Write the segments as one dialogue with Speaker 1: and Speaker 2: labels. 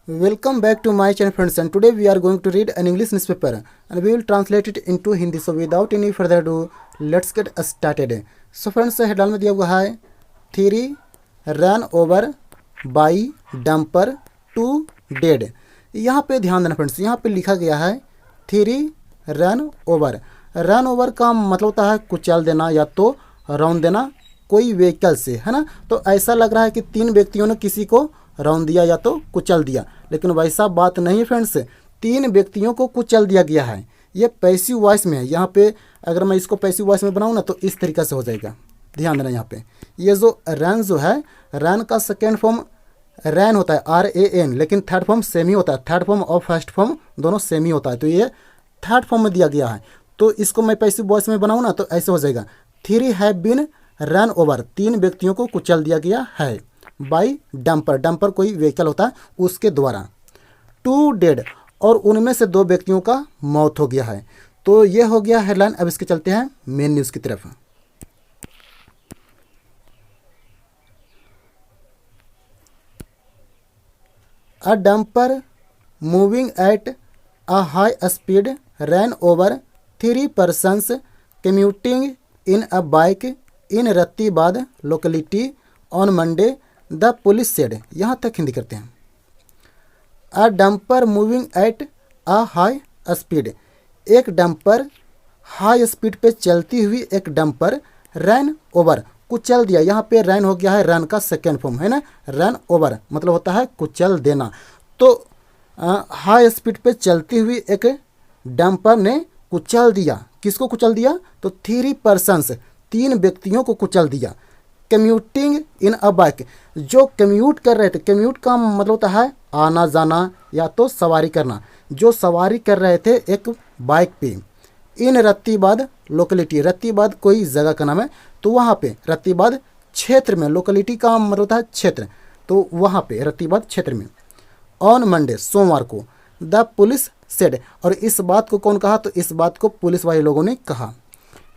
Speaker 1: Welcome back to my channel friends, and today we are going to read an English newspaper and we will translate it into Hindi. So without any further ado, let's get started. So friends, headline में दिया हुआ है 3 run over by dumper 2 dead. यहाँ पे ध्यान देना friends, यहाँ पे लिखा गया है 3 रन ओवर। रन ओवर का मतलब होता है कुचल देना या तो रौंद देना कोई व्हीकल से, है ना। तो ऐसा लग रहा है कि 3 व्यक्तियों ने किसी को रौंद दिया या तो कुचल दिया, लेकिन वैसा बात नहीं है फ्रेंड्स। 3 व्यक्तियों को कुचल दिया गया है। ये पैसिव वॉइस में है। यहाँ पे अगर मैं इसको पैसिव वॉइस में बनाऊँ ना तो इस तरीके से हो जाएगा। ध्यान देना, यहाँ पे ये जो रन जो है, रन का सेकेंड फॉर्म रैन होता है RAN, लेकिन थर्ड फॉर्म सेम ही होता है। थर्ड फॉर्म और फर्स्ट फॉर्म दोनों सेम ही होता है, तो ये थर्ड फॉर्म में दिया गया है। तो इसको मैं पैसिव वॉइस में बनाऊँ ना तो ऐसे हो जाएगा 3 हैव बीन रन ओवर। 3 व्यक्तियों को कुचल दिया गया है बाई डंपर। डंपर कोई व्हीकल होता है, उसके द्वारा। 2 डेड, और उनमें से 2 व्यक्तियों का मौत हो गया है। तो ये हो गया हेडलाइन। अब इसके चलते हैं मेन न्यूज़ की तरफ। A dumper moving at a high speed ran over 3 persons commuting in a bike in Ratibad locality on Monday, the police said। यहाँ तक हिंदी करते हैं। A dumper moving at a high speed, एक dumper high speed पे चलती हुई एक dumper run over कुचल दिया। यहाँ पे रन हो गया है, रन का सेकेंड फॉर्म है ना। रन ओवर मतलब होता है कुचल देना। तो हाई स्पीड पे चलती हुई एक डंपर ने कुचल दिया। किसको कुचल दिया? तो 3 पर्सन्स, 3 व्यक्तियों को कुचल दिया। कम्यूटिंग इन अ बाइक, जो कम्यूट कर रहे थे। कम्यूट का मतलब होता है आना जाना या तो सवारी करना। जो सवारी कर रहे थे एक बाइक पे। इन रत्तीबाद लोकेलिटी, रत्तीबाद कोई जगह का नाम है, तो वहाँ पे रत्तीबाद क्षेत्र में, लोकेलिटी का मतलब होता है क्षेत्र, तो वहाँ पे रत्तीबाद क्षेत्र में। ऑन मंडे, सोमवार को। द पुलिस सेड, और इस बात को कौन कहा? तो इस बात को पुलिस वाले लोगों ने कहा।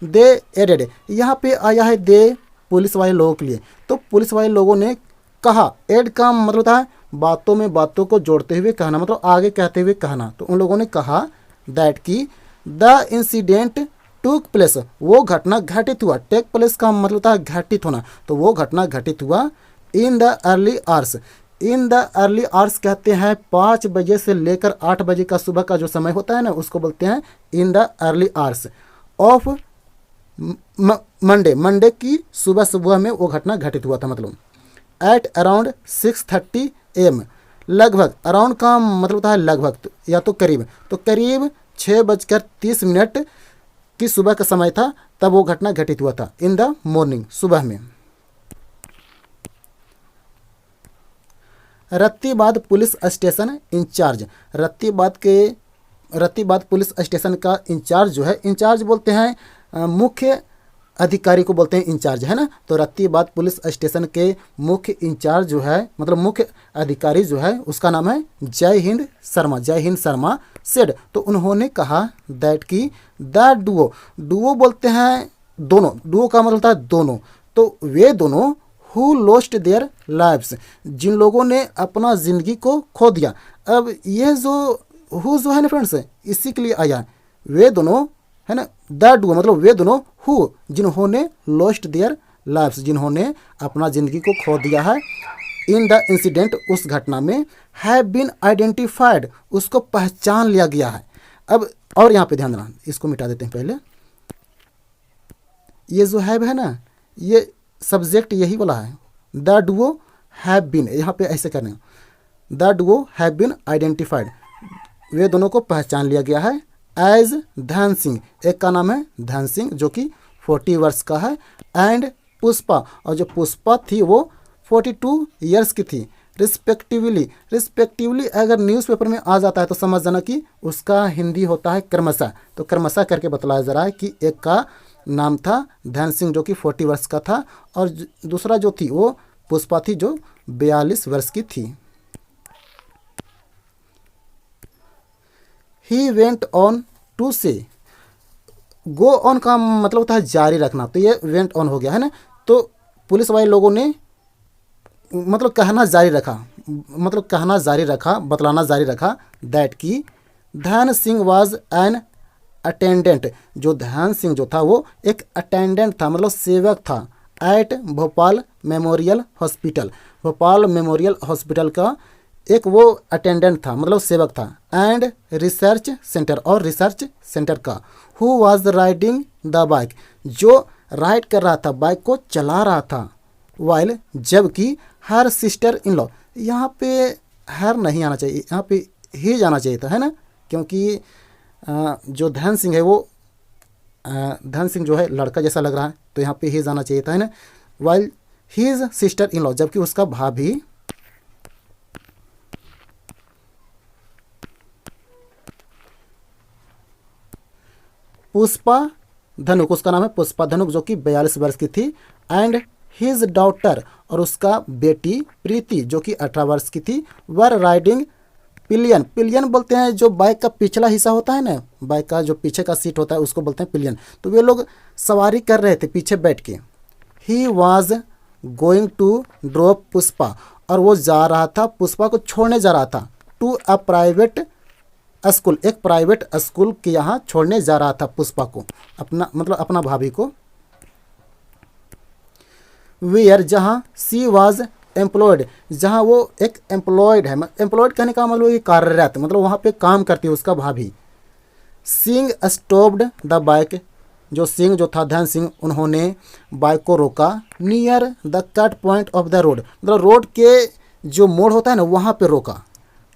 Speaker 1: दे एडेड, यहाँ पे आया है दे पुलिस वाले लोगों के लिए, तो पुलिस वाले लोगों ने कहा। एड का मतलब होता है बातों में बातों को जोड़ते हुए कहना, मतलब आगे कहते हुए कहना। तो उन लोगों ने कहा दैट की द इंसिडेंट टूक प्लेस, वो घटना घटित हुआ। टेक प्लेस का मतलब होता है घटित होना, तो वो घटना घटित हुआ in the early hours. In the early hours कहते हैं 5 बजे से लेकर 8 बजे का सुबह का जो समय होता है ना, उसको बोलते हैं in the early hours of Monday. Monday की सुबह सुबह में वो घटना घटित हुआ था। मतलब एट अराउंड 6:30 AM, लगभग। अराउंड का मतलब होता है लगभग या तो करीब, तो करीब 6:30 की सुबह का समय था, तब वो घटना घटित हुआ था। इन द मॉर्निंग, सुबह में। Rattibad police station incharge, Rattibad police station का इंचार्ज जो है, इंचार्ज बोलते हैं मुख्य अधिकारी को बोलते हैं इंचार्ज, है ना। तो रत्तीबाद पुलिस स्टेशन के मुख्य इंचार्ज जो है, मतलब मुख्य अधिकारी जो है, उसका नाम है जय हिंद शर्मा। जय हिंद शर्मा सेड, तो उन्होंने कहा दैट की द डुओ, डुओ बोलते हैं दोनों। डुओ का मतलब होता है दोनों, तो वे दोनों हु लोस्ट देयर लाइव्स, जिन लोगों ने अपना ज़िंदगी को खो दिया। अब ये जो है ना फ्रेंड्स, इसी के लिए आया वे दोनों, है ना। द डुओ मतलब वे दोनों हु, जिन्होंने लोस्ट देयर लाइव्स, जिन्होंने अपना ज़िंदगी को खो दिया है। इन द इंसिडेंट, उस घटना में। हैव बीन आइडेंटिफाइड, उसको पहचान लिया गया है। अब और यहाँ पे ध्यान देना, इसको मिटा देते हैं पहले। ये जो है ना, ये सब्जेक्ट यही वाला है। द डुओ हैव बीन, यहाँ पे ऐसे करने, the duo have been identified, वे दोनों को पहचान लिया गया है एज धन सिंह, एक का नाम है धन सिंह जो कि 40 वर्ष का है, एंड पुष्पा, और जो पुष्पा थी वो 42 ईयर्स की थी। रिस्पेक्टिवली अगर न्यूज़पेपर में आ जाता है तो समझ जाना कि उसका हिंदी होता है क्रमशः। तो क्रमशः करके बतलाया जा रहा है कि एक का नाम था धन सिंह जो कि 40 वर्ष का था, और दूसरा जो थी वो पुष्पा थी जो 42 वर्ष की थी। ही वेंट ऑन टू से, गो ऑन का मतलब होता है जारी रखना, तो ये वेंट ऑन हो गया, है ना। तो पुलिस वाले लोगों ने मतलब कहना जारी रखा, मतलब कहना जारी रखा, बतलाना जारी रखा दैट कि ध्यान सिंह वाज एन अटेंडेंट, जो ध्यान सिंह जो था वो एक अटेंडेंट था, मतलब सेवक था, at Bhopal Memorial Hospital, Bhopal Memorial Hospital का एक वो अटेंडेंट था, मतलब सेवक था, एंड रिसर्च सेंटर, और रिसर्च सेंटर का, who was riding the bike, जो राइड कर रहा था, बाइक को चला रहा था, वाइल, जबकि हर सिस्टर इन लॉ, यहाँ पे हर नहीं आना चाहिए, यहाँ पे ही जाना चाहिए था, है ना, क्योंकि जो ध्यान सिंह है वो ध्यान सिंह जो है लड़का जैसा लग रहा है, तो यहाँ पे ही जाना चाहिए था, है ना, while his sister in law, जबकि उसका भाभी पुष्पा धनुक, उसका नाम है पुष्पा धनुक, जो कि 42 वर्ष की थी, एंड हिज डॉटर, और उसका बेटी प्रीति जो कि 18 वर्ष की थी, वर राइडिंग पिलियन, पिलियन बोलते हैं जो बाइक का पिछला हिस्सा होता है ना, बाइक का जो पीछे का सीट होता है उसको बोलते हैं पिलियन, तो वे लोग सवारी कर रहे थे पीछे बैठ के। He was going to drop Pushpa, और वो जा रहा था, पुष्पा को छोड़ने जा रहा था, टू अ प्राइवेट स्कूल, एक प्राइवेट स्कूल के यहाँ छोड़ने जा रहा था पुष्पा को, अपना मतलब अपना भाभी को। वेयर, जहाँ सी वाज एम्प्लॉयड, जहाँ वो एक एम्प्लॉयड है, एम्प्लॉयड कहने का मतलब ये कार्यरत, मतलब वहाँ पे काम करती है उसका भाभी। सिंह स्टॉप्ड द बाइक, जो सिंह जो था ध्यान सिंह, उन्होंने बाइक को रोका, near the cut point of the road, मतलब रोड के जो मोड़ होता है ना वहाँ पे रोका।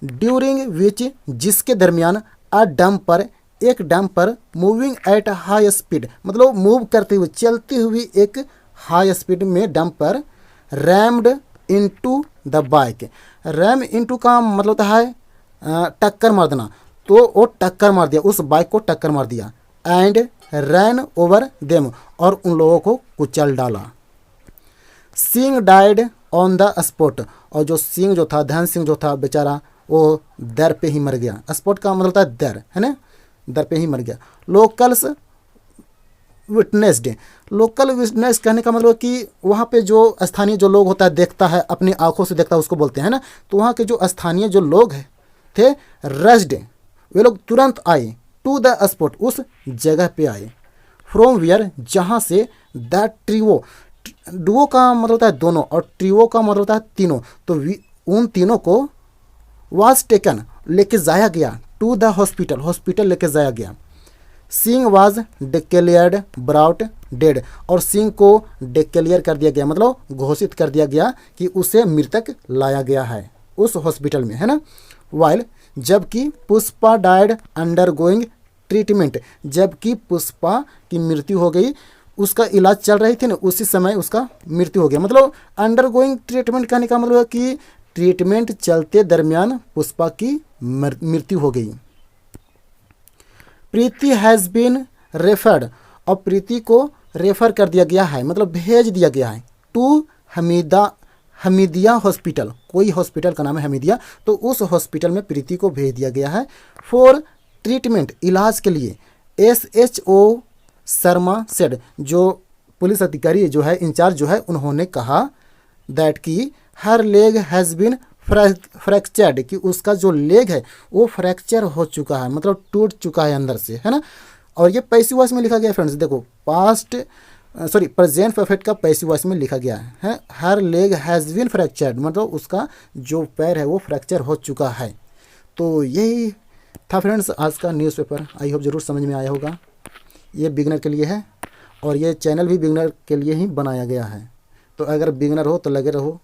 Speaker 1: ड्यूरिंग विच, जिसके दरमियान, अ डंपर, एक dumper, moving at high speed, मतलब मूव करते हुए, चलती हुई एक हाई स्पीड में dumper, rumped into the bike, RAM into का मतलब होता है टक्कर मार देना, तो वो टक्कर मार दिया, उस बाइक को टक्कर मार दिया, एंड रैन ओवर देम, और उन लोगों को कुचल डाला। Singh died on the spot, और जो सिंह जो था, ध्यान सिंह जो था बेचारा, वो दर पे ही मर गया, स्पॉट का मतलब होता है दर, है ना, दर पे ही मर गया। लोकल्स विटनेस्ड, लोकल विटनेस कहने का मतलब कि वहाँ पे जो स्थानीय जो लोग होता है, देखता है, अपनी आंखों से देखता है, उसको बोलते हैं ना, तो वहाँ के जो स्थानीय जो लोग हैं थे, रश्ड, वे लोग तुरंत आए, टू द स्पॉट, उस जगह पे आए, फ्रॉम वियर, जहाँ से, द ट्रिवो, डुओ का मतलब होता है दोनों, और ट्रिवो का मतलब होता है तीनों, तो उन तीनों को वाज टेकन, लेके जाया गया, टू द हॉस्पिटल, हॉस्पिटल लेके जाया गया। Singh was declared brought dead, और सिंह को डिक्लेयर कर दिया गया, मतलब घोषित कर दिया गया कि उसे मृतक लाया गया है उस हॉस्पिटल में, है ना। वाइल, जबकि Pushpa died under going treatment, जबकि पुष्पा की मृत्यु हो गई, उसका इलाज चल रही थी ना, उसी समय उसका मृत्यु हो गया, मतलब अंडर गोइंग ट्रीटमेंट कहने का मतलब है कि ट्रीटमेंट चलते दरमियान पुष्पा की मृत्यु हो गई। प्रीति हैज़ बीन रेफर्ड, और प्रीति को रेफर कर दिया गया है, मतलब भेज दिया गया है, टू हमीदिया हॉस्पिटल, कोई हॉस्पिटल का नाम है हमीदिया, तो उस हॉस्पिटल में प्रीति को भेज दिया गया है, फॉर ट्रीटमेंट, इलाज के लिए। SHO शर्मा सेड, जो पुलिस अधिकारी जो है, इंचार्ज जो है, उन्होंने कहा दैट कि her leg has been fractured, कि उसका जो लेग है वो फ्रैक्चर हो चुका है, मतलब टूट चुका है अंदर से, है ना। और ये पैसिव वॉइस में लिखा गया फ्रेंड्स, देखो प्रेजेंट परफेक्ट का पैसिव वॉइस में लिखा गया है, her leg has been fractured, मतलब उसका जो पैर है वो फ्रैक्चर हो चुका है। तो यही था फ्रेंड्स आज का न्यूज़पेपर, आई होप ज़रूर समझ में आया होगा। ये बिगनर के लिए है, और ये चैनल भी बिगनर के लिए ही बनाया गया है, तो अगर बिगनर हो तो लगे रहो